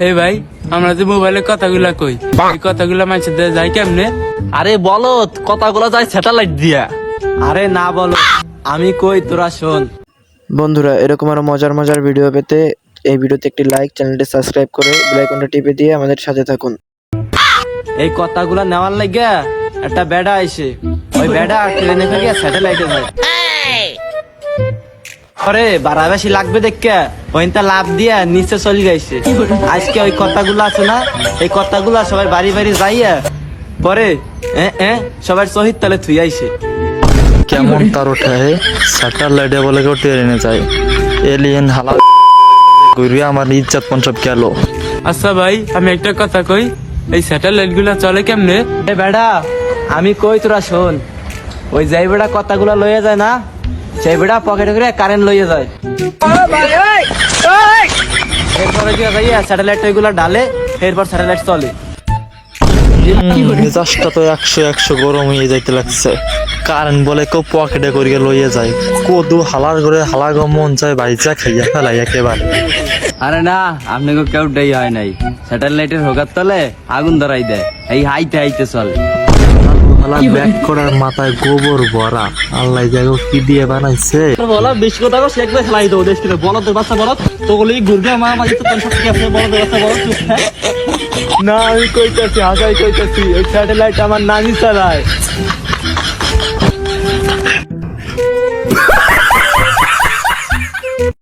এই ভাই আমরা যে মোবাইলে কথাগুলা কই এই কথাগুলা মানুষের দেয়া যায় কেমনে? আরে বলো কথাগুলো যায় স্যাটেলাইট দিয়া। আরে না বলো, আমি কই তোরা শোন। বন্ধুরা, এরকম আরো মজার মজার ভিডিও পেতে এই ভিডিওতে একটি লাইক, চ্যানেলটি সাবস্ক্রাইব করে বেল আইকনটা টিপে দিয়ে আমাদের সাথে থাকুন। এই কথাগুলা নেওয়ার লাগিয়া একটা বেড়া আইছে, ওই বেড়া ট্রেনে থেকে স্যাটেলাইটে যায়। আরে বাড়া বেশি লাগবে দেখে ওইটা লাভ দিয়া নিচে চলে গেছে। আজকে ওই কথাগুলো আছে না, এই কথাগুলা সবাই বাড়ি বাড়ি যাইয়া পরে সবার শহীদ তালে থুই আইছে। কেমন তার ওঠায় স্যাটেলাইটে বলে কেউ ট্রেনে যায়, এলিয়েন হালা ঘুরিয়ে আমার ইজ্জত পঞ্চব গেল। আচ্ছা ভাই আমি একটা কথা কই, এই স্যাটেলাইট গুলা চলে কেমনে? এ বেড়া আমি কই তোরা শোন, ওই যাই বেড়া কথাগুলা লইয়া যায় না, সেই বেড়া পকেটে করে কারেন্ট লইয়া যায়। এরপরে কি যাইয়া স্যাটেলাইট ওইগুলা ডালে, এরপর স্যাটেলাইট চলে। মেজাজটা তো 100 গরম হয়ে যাইতে লাগছে। কারেন্ট বলে কেউ পকেটে করিয়ে লইয়ে যায়, কদু হালার করে হালা মন যায় বাইজা খাইয়া ফেলাই একেবারে। আরে না, আপনাকে কেউ ডেই হয় নাই, স্যাটেলাইটের হোকার তলে আগুন ধরাই দেয়, এই হাইতে হাইতে চলে। হালা ব্যাক করার মাথায় গোবর ভরা, আল্লাহ জাগো কি দিয়ে বানাইছে। বলো বেশি কথা কো শেখ ভাই খেলাই দাও দেশ থেকে। বলো তোর বাচ্চা বলো তো বলি ঘুরবে মা মাঝে তো 50 টাকা আছে। বলো তোর বাচ্চা বলো চুপ হ্যাঁ। না আমি কইতাছি, হাজাই কইতাছি, ওই স্যাটেলাইট আমার নানি চালায়।